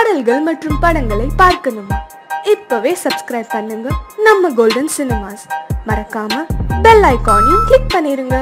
பாடல்கள் மற்றும் படங்களை பார்க்கணுமா? இப்பவே சப்ஸ்கிரைப் பண்ணுங்க நம்ம கோல்டன் சினிமாஸ். மறக்காம பெல் ஐகானையும் கிளிக் பண்ணிருங்க.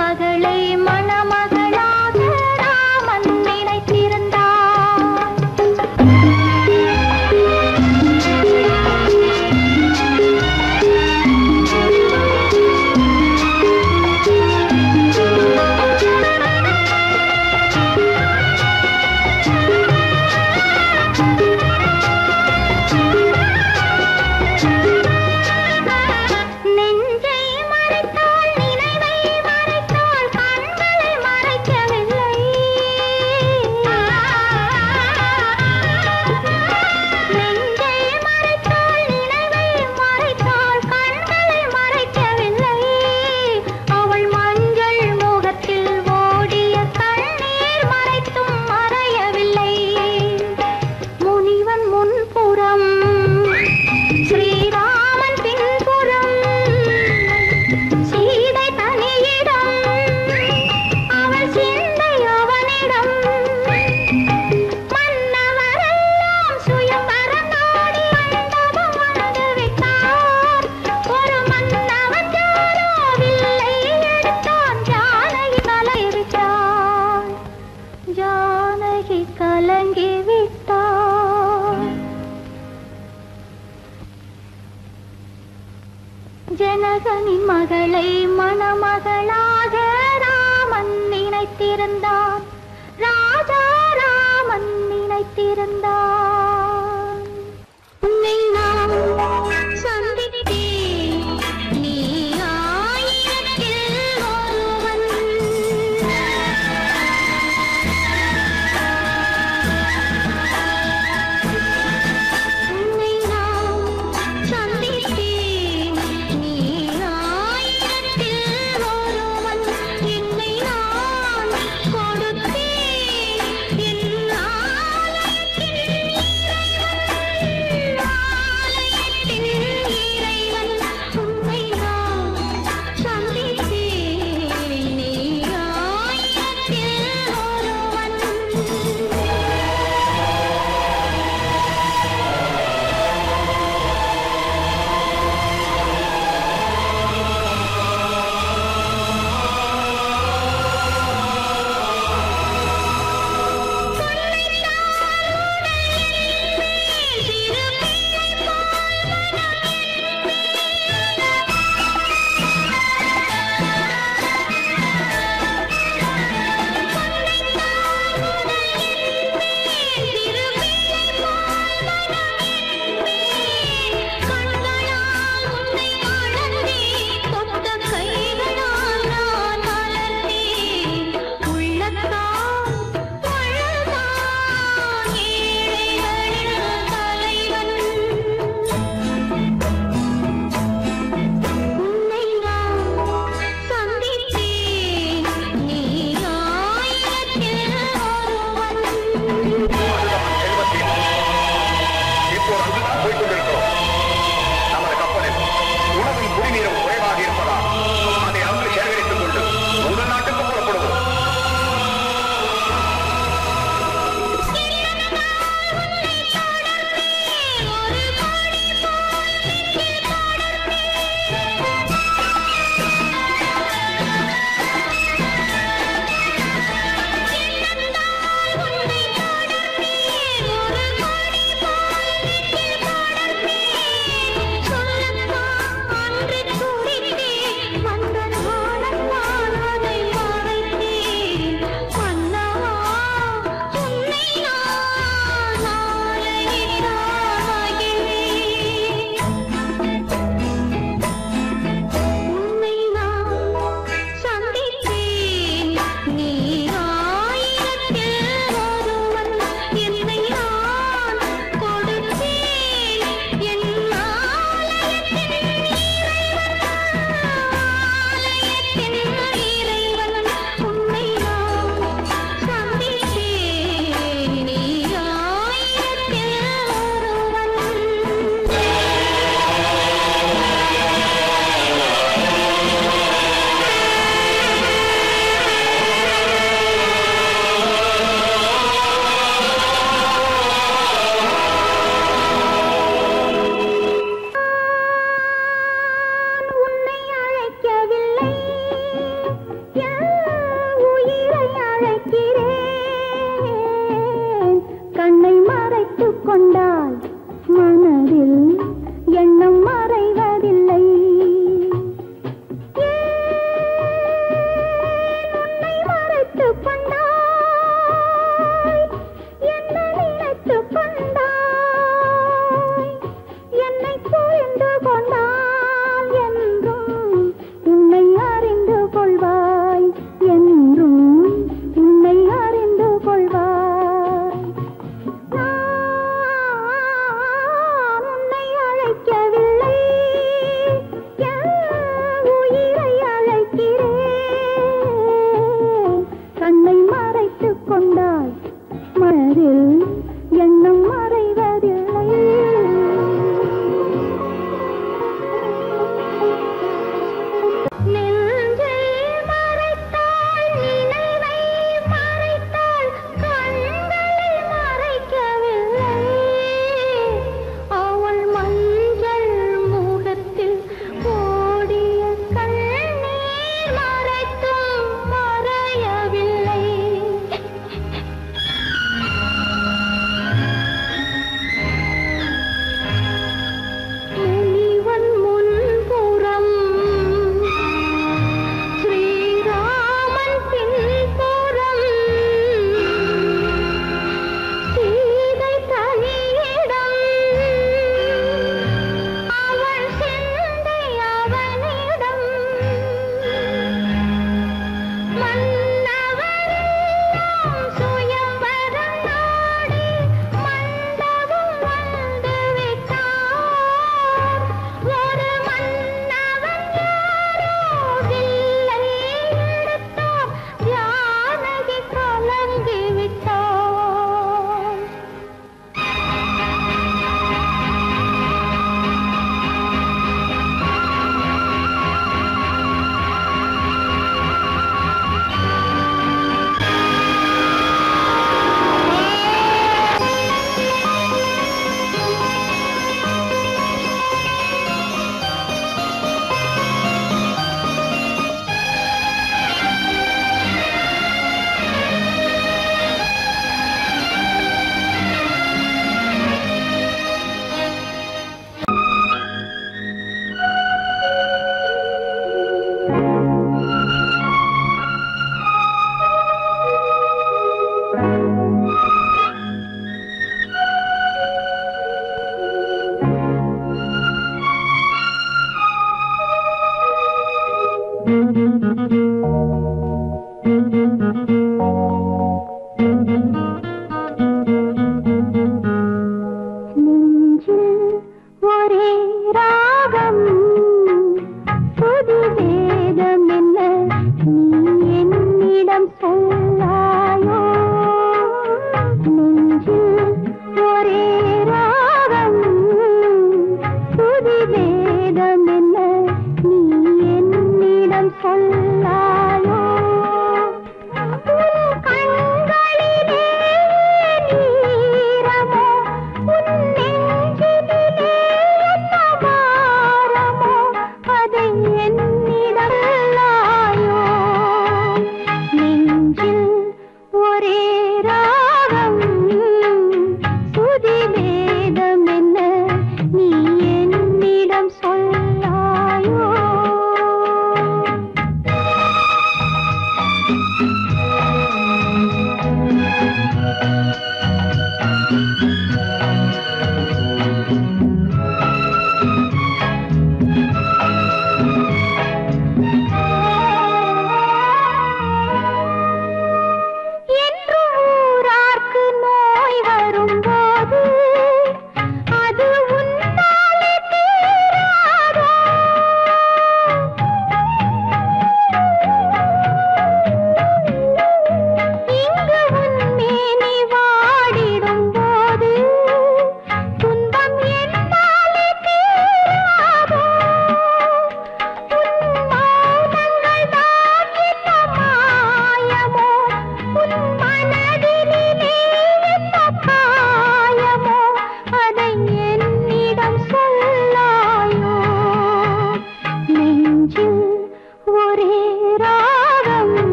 மகளை மணமகளாக ராமன் நினைத்து தசரதனின் மகளை மணமகளாக ராமன் நினைத்திருந்தான். ராஜா ராமன் நினைத்திருந்தான். உன்னை நான் சந்தித்தேன், நீ ஆயிரத்தில் ஒருவன். உன்னை நான் சந்தித்தேன், நீ ஆயிரத்தில் ஒருவன். என்னை நான் கொடுத்தேன், என் ஆலயத்தின் இறைவன். உன்னை நான் சந்தித்தேன், நீ ஆயிரத்தில் ஒருவன். கண்களால் உன்னை அளந்தேன், தொட்ட கைகளால் நான் மலர்ந்தேன். உள்ளத்தால் வாழ்ந்தான் ஏழைகளின் தலைவன். உன்னை நான் சந்தித்தேன், நீ ஆயிரத்தில் ஒருவன். இப்போ அங்குதான் போய்க் கொண்டிருக்கிறோம். நமது கப்பலில் உணவின் குடிநீரும் குறைவாக இருப்பதால் அதை அங்கு சேகரித்துக் கொண்டு உங்கள் நாட்டுக்கு புறப்படுவோம். உன்னை நான் சந்தித்தேன், நீ ஆயிரத்தில் ஒருவன். என்னை நான் கொடுத்தேன், என் ஆலயத்தின் இறைவன். உன்னை நான் சந்தித்தேன், நீ ஆயிரத்தில் ஒருவன். உன்னை அழைக்கவில்லை, என் உயிரை அழைக்கிறேன். கண்ணை மறைத்துக் கொண்டால் மனதில் எண்ணம் மறைவதில்லை. உன்னை மறைத்துக் கொண்டாய், என்ன நினைத்துக் கொண்டாய். என்னை புரிந்து கொண்டால் என்றும் உன்னை அறிந்து கொள்வாய். என்றும் உன்னை அறிந்து கொள்வாய். நான் உன்னை அழைக்கவில்லை, என் உயிரை அழைக்கிறேன். கண்ணை மறைத்துக் கொண்டால் மனதில் எண்ணம் மறைவதில்லை. நெஞ்சை மறைத்தாள், நினைவை மறைத்தாள், கண்களை மறைக்கவில்லை. அவள் மஞ்சள் முகத்தில் ஓடிய கண்ணீர் மறைத்தும் மறையவில்லை.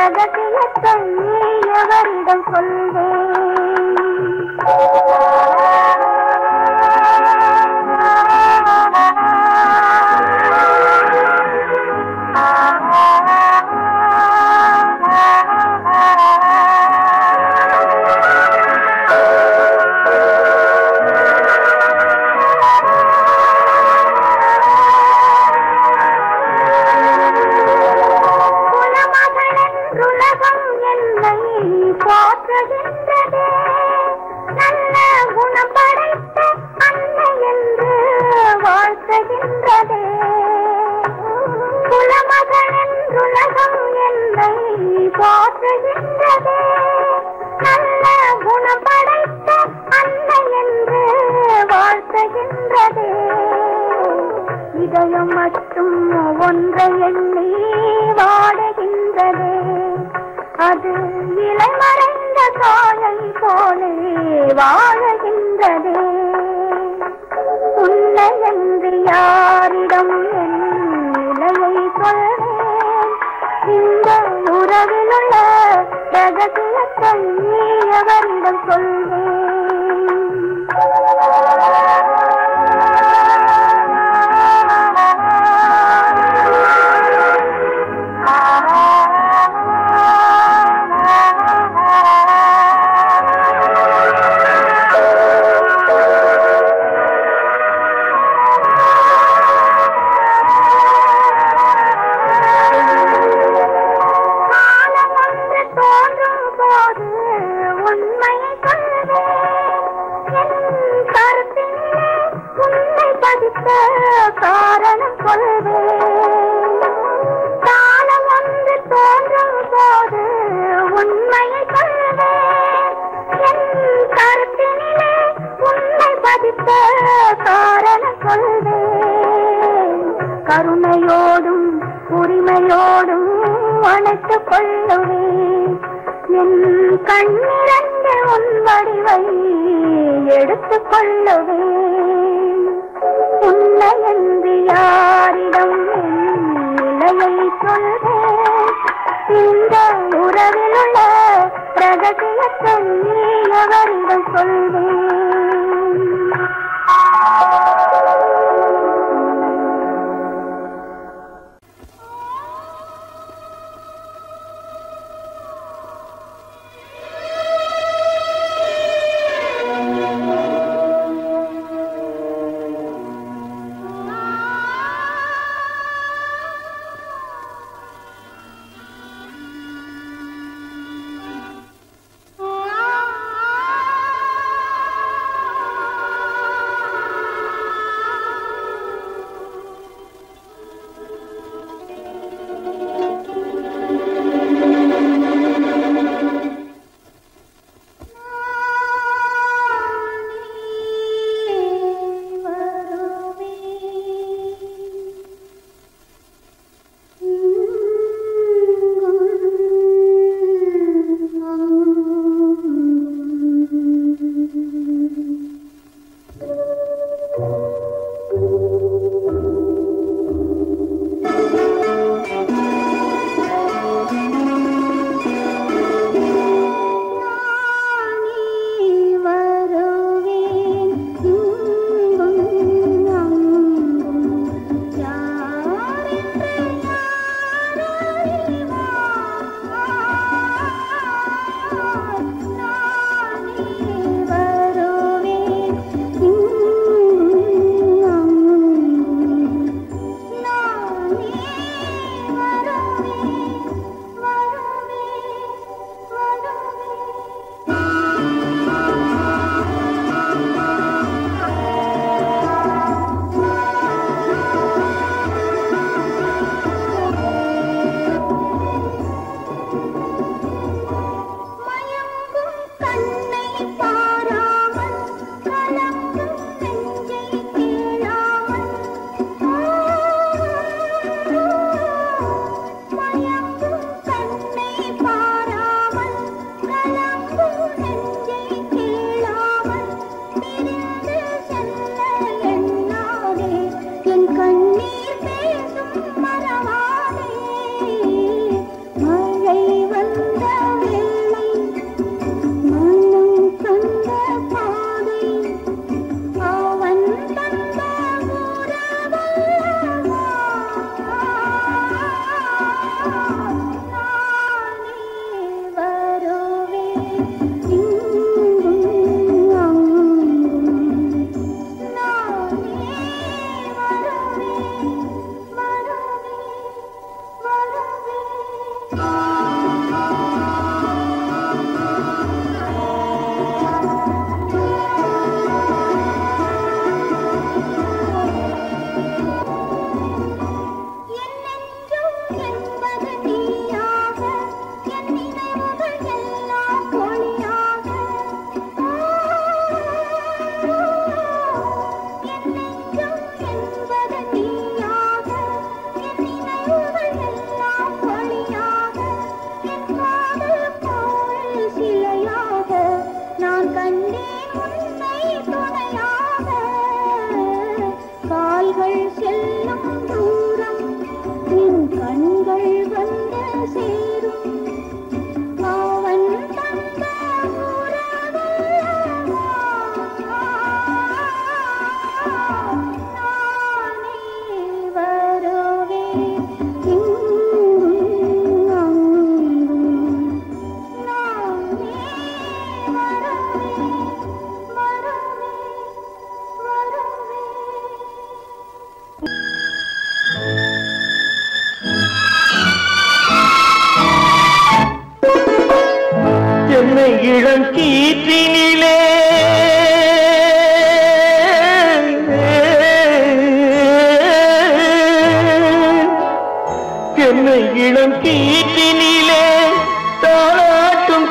ரகசியத்தை எவரிடம் சொல்வேன்? இதயம் மட்டும் ஒன்றை எண்ணி வாடுகின்றதே, அது இளமறைந்த காலை போலே வாழுகின்றதே. உன்னை என்று யாரிடம் என் நிலையை சொல்வேன்? இந்த உறவிலுள்ள ரகசியத்தை எவரிடம் சொல்வேன்? காரணம் சொல்வேன். காலம் வந்து தோன்றும் போது உண்மையை சொல்வேன். என் கருத்தினிலே உண்மை பதித்த காரணம் சொல்வேன். கருணையோடும் உரிமையோடும் அணைத்துக் கொள்ளுவேன். என் கண்ணிரண்டு உன் வடிவை எடுத்துக் கொள்ளுவேன். உன்னை என்று யாரிடம் நிலையை சொல்வேன்? இந்த உறவிலுள்ள ரகசியத்தை எவரிடம் சொல்வேன்?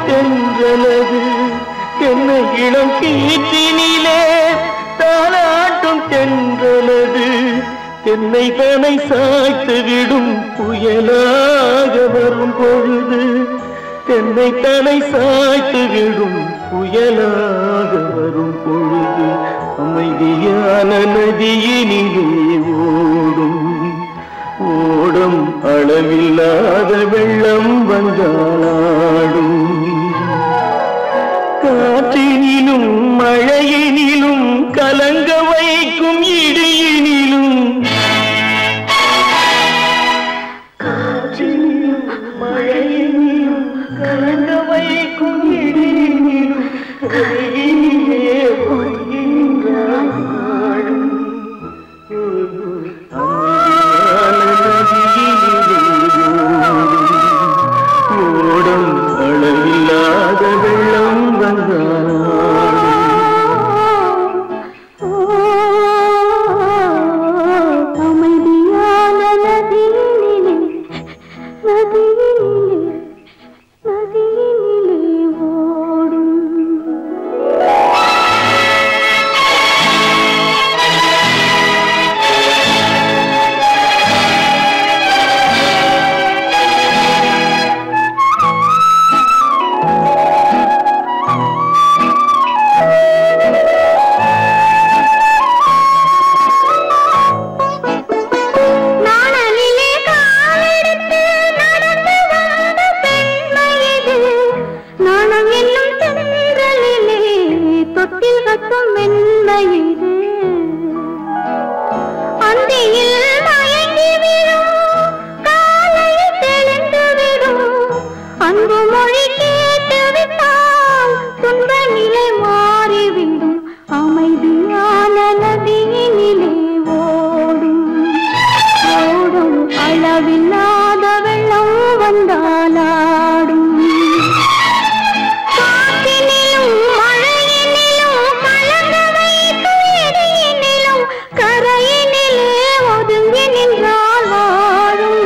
தென்றலது என்னை இளம் கீற்றினிலே தாலாட்டும் தென்றலது என்னை தனை சாய்த்து விடும் புயலாக வரும் பொழுது என்னை தனை சாய்த்து விடும் புயலாக வரும் பொழுது அமைதியான நதியினிலே ஓடும் ஓடும் அளவில்லாத வெள்ளம் வந்தாடும் காற்றினிலும் மழையினிலும் கலங்க வைக்கும் இடியினிலும் காற்றினிலும் மழையினிலும் கலங்க வைக்கும் இடியினிலும் கையினிலே பொய்கின்றான் நாடும் ஓடும் அளவில்லாத வெள்ளம் அமைதியான நதியினிலே ஓடும் நாணலிலே காலெடுத்து நடந்து வந்த பெண்மையது நாணம் என்னும் தென்றலிலே தொட்டில் கட்டும் மென்மையது அந்தியில் மயங்கி விடும் காலையில் தெளிந்து விடும் அன்பு மொழி கேட்டு விட்டால் துன்ப நிலை மாறிவிடும் அமைதியான நதியினிலே ஓடும் ஓடும் அளவில்லாத வெள்ளம் வந்தாலாடும் காற்றினிலும் மழையினிலும் கலங்க வைக்கும் இடியினிலும் கரையினிலே ஒதுங்கி நின்றால் வாழும்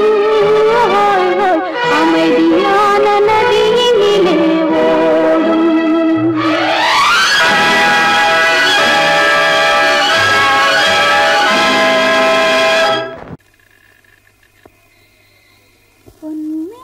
அமைதியான நதியினிலே ஓடும் பொன்மேனி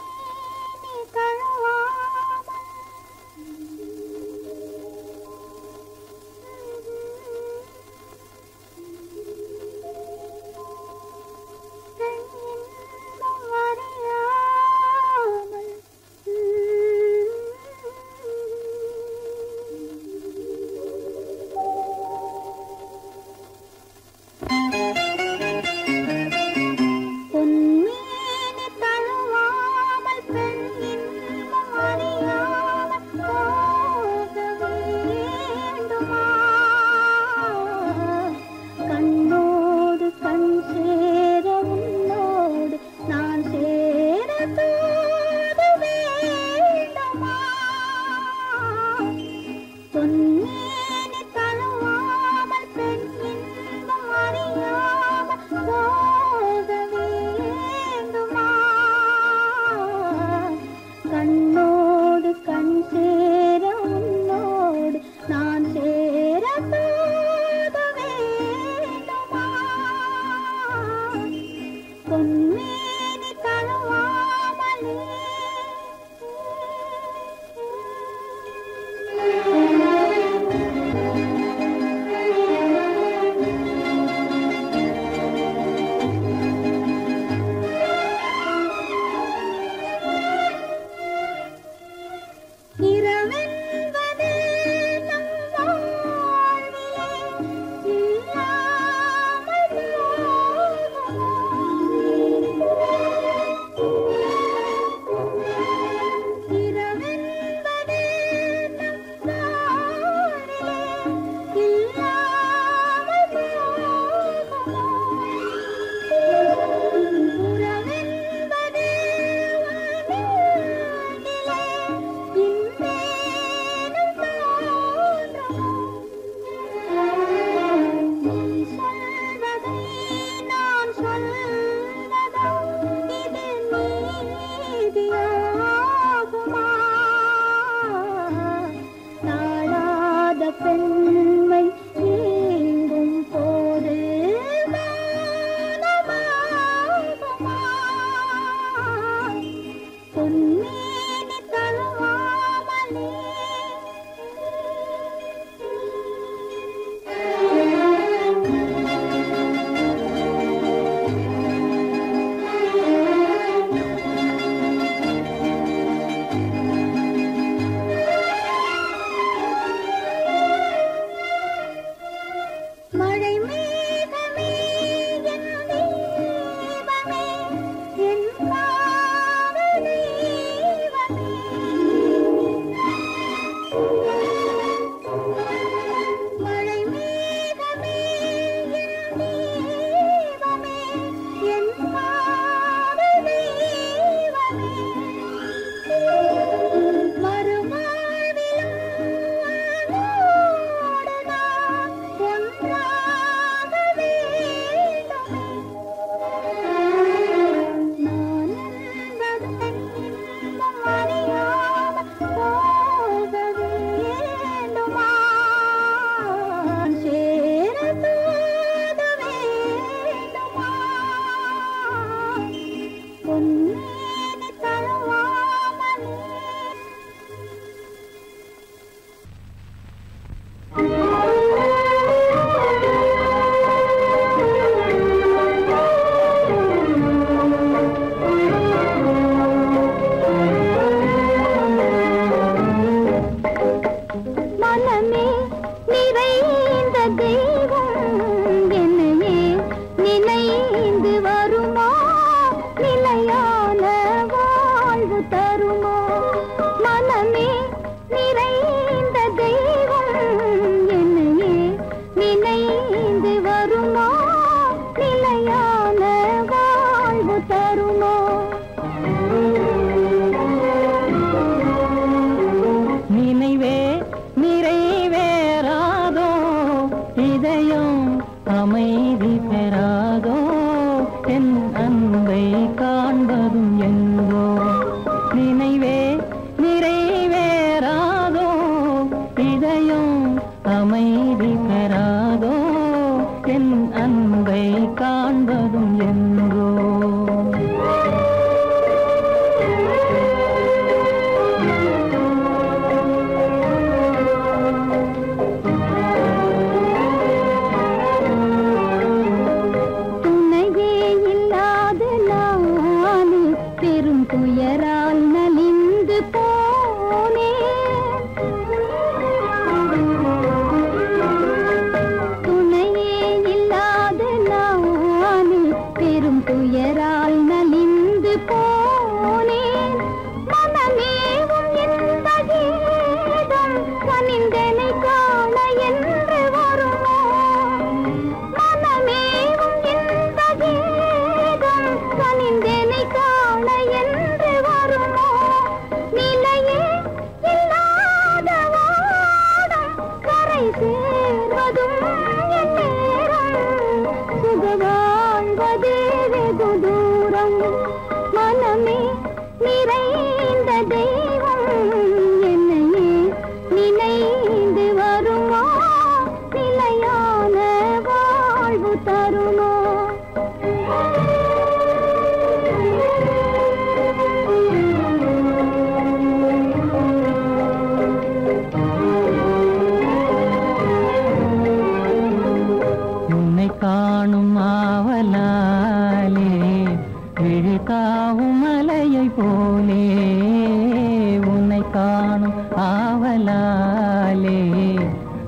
காணும் ஆவலாலே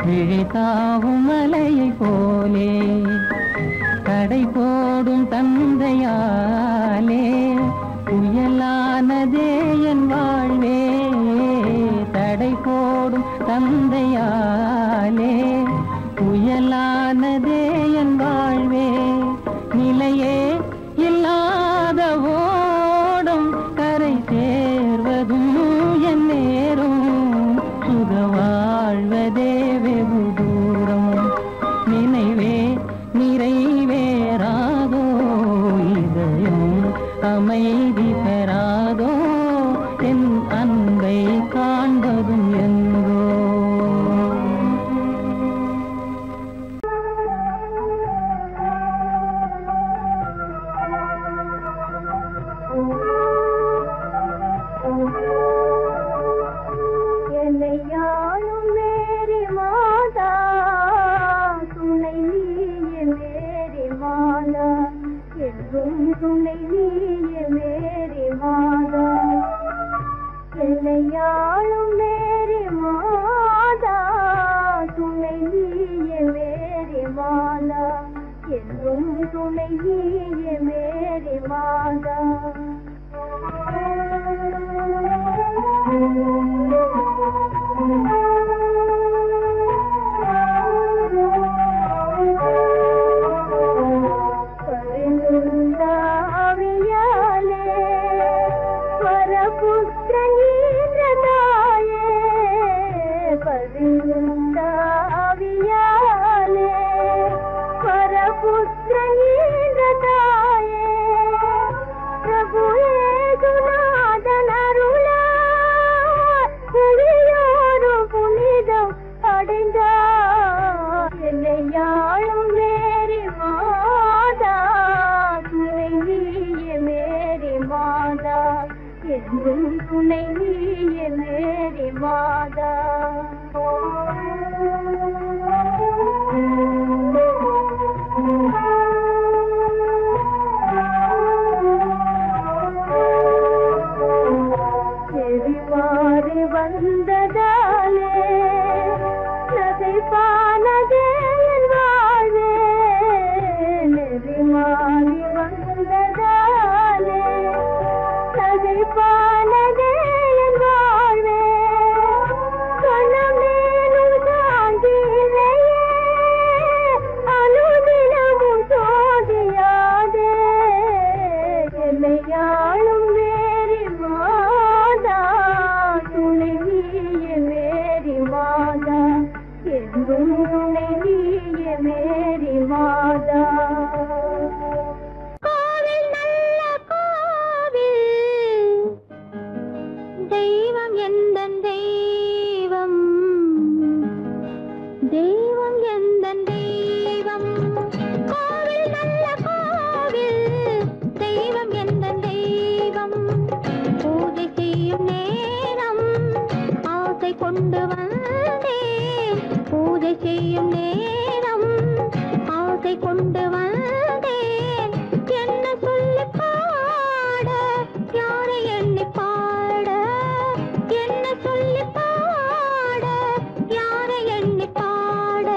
விழித்தாவும் மலையை போலே கடை போடும் தந்தையாலே புயலானதே என் வாழ்வே தடை போடும் தந்தையாலே புயலானதே என் வாழ்வே நிலையே இல்லாத ஓடும் கரை சேர்வதும் என் நேரும் சுக வாழ்வதே வெகு தூரம் நினைவே நிறைவேறாதோ இதயம் அமைதி பெறாதோ என் அன்பை காண்பதும் எங்கோ என்னையாளும் மேரி மாதா துணை நீயே மேரி மாதா என்றும் துணை நீயே மேரி மாதா என்னையாளும் மேரி மாதா துணை நீயே மேரி மாதா என்றும் துணை நீயே மேரி மாதா பரிந்துந்தாவியாலே வரபுத்திரனீன்றதாயே பரிந்துந்தாவியாலே வரபுத்திரனீன்றதாயே பிரபுவே குநாதன் அருளா புவியோரும் புனிதம் அடைந்தார் என்னையாளும் மேரி மாதா துணை நீயே மேரி மாதா என்றும் துணை நீயே மேரி மாதா செவிமாறி வந்ததாலே நகைப்பானதே என் வாழ்வே நெறிமாறி வந்ததாலே நகைப்பானதே என் வாழ்வே கணமேலும் சாந்தி இல்லையே அனுதினமும் சோதியாதே என்னையாளும் மேரி மாதா துணை நீயே மேரி மாதா என்றும் துணை நீயே மேரி மாதா கோவில் நல்ல கோவில் தெய்வம் எந்தன் தெய்வம் தெய்வம் எந்தன் தெய்வம் கோவில் நல்ல கோவில் தெய்வம் எந்தன் தெய்வம் பூஜை செய்யும் நேரம் ஆசை கொண்டு வந்தேன் பூஜை செய்யும் நேரம் ஆசை கொண்டு வந்தேன் என்ன சொல்லி பாட யாரை எண்ணி பாட என்ன சொல்லி பாட யாரை எண்ணி பாட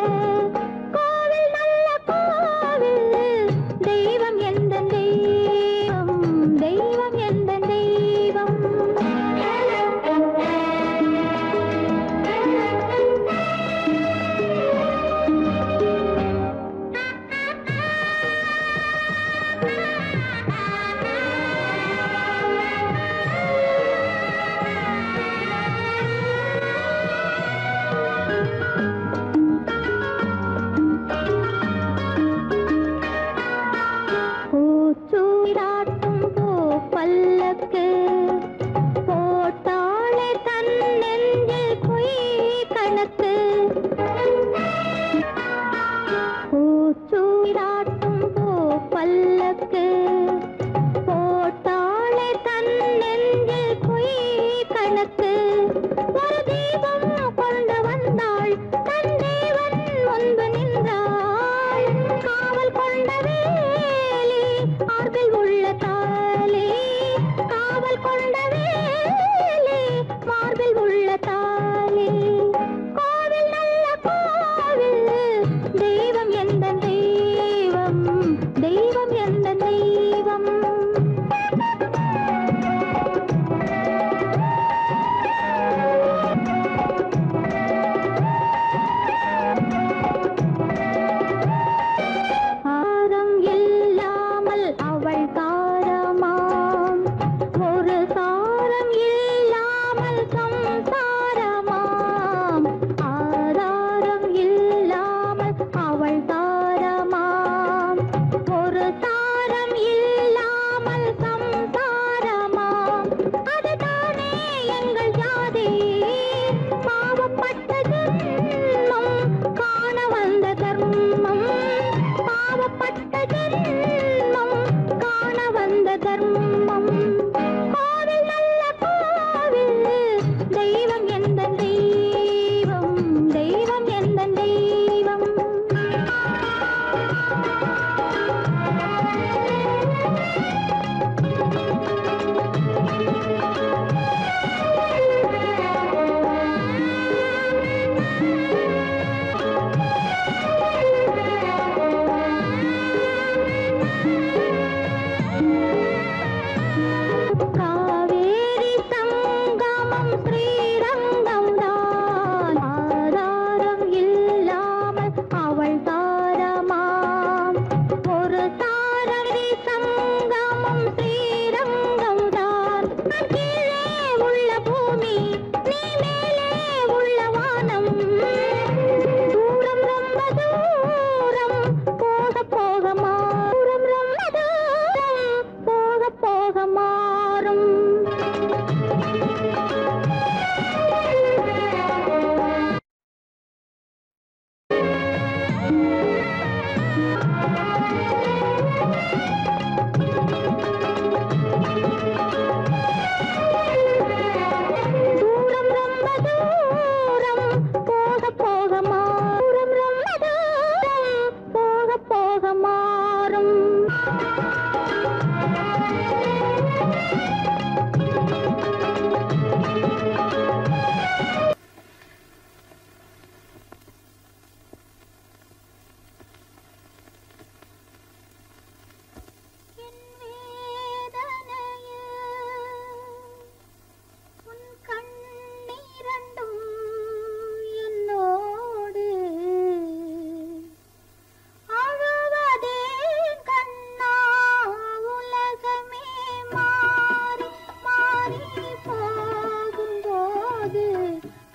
கோவில் நல்ல கோவில் தெய்வம் எந்த தெய்வம் தெய்வம் எந்த தெய்வம்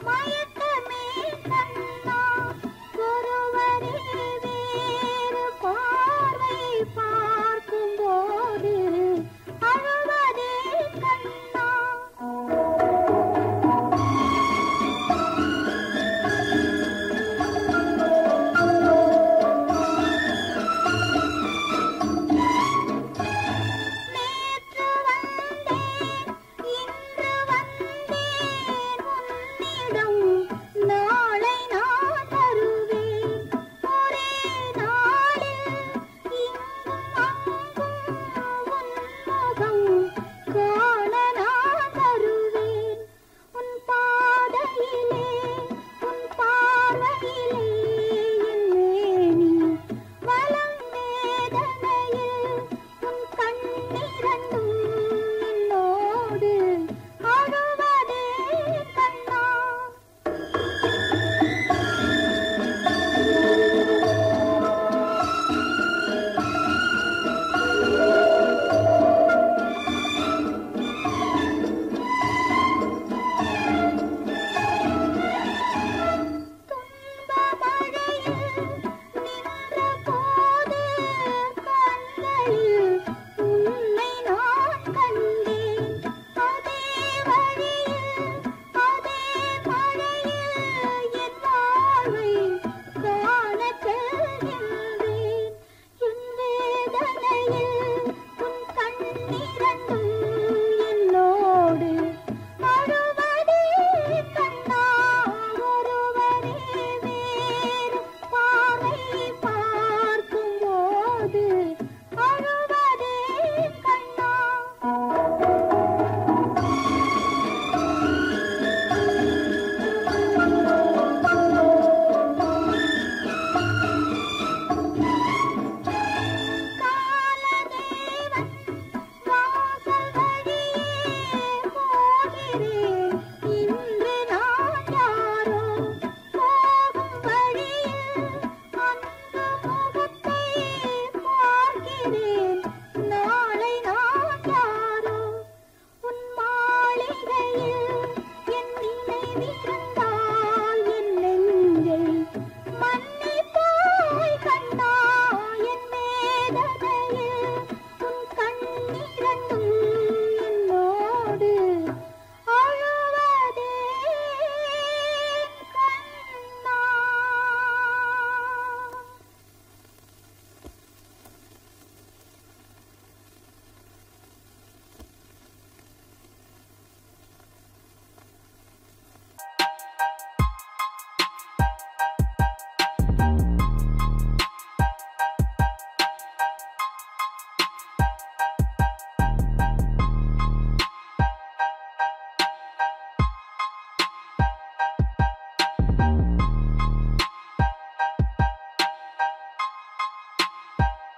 மயக்கமே கண்ணா ஒருவரே வேறு பார்வை பார்க்கும்போது அழுவதே கண்ணா நேற்று வந்தேன் இன்று வந்தேன் உன்னிடம் நாளை நான் வருவேன் ஒரே நாளில் இங்கும் அங்கும் உன் முகம் காண நான் வருவேன் உன் பாதையிலே உன் பார்வையிலே என் மேனி வலம் வேதனையில் உன் கண்ணிரண்டும் என்னோடு அழுவதே கண்ணா துன்ப மழையில் நின்ற போது கண்களில் உன்னை நான் கண்டேன் அதே வழியில் அதே மழையில் என் வாழ்வை காணச் செல்கின்றேன் என் வேதனையில் உன் கண்ணிரண்டும் என்னோடு அழுவதே கண்ணா ஒருவரே வேறு பார்வை பார்க்கும்போது அழுவதே கண்ணா காலதேவன் வாசல் வழியே போகிறேன் இன்று நான் யாரோ போகும் வழியில் அன்பு முகத்தை பார்க்கிறேன் நாளை நான் யாரோ உன் மாளிகையில் என் நினைவிருந்தால்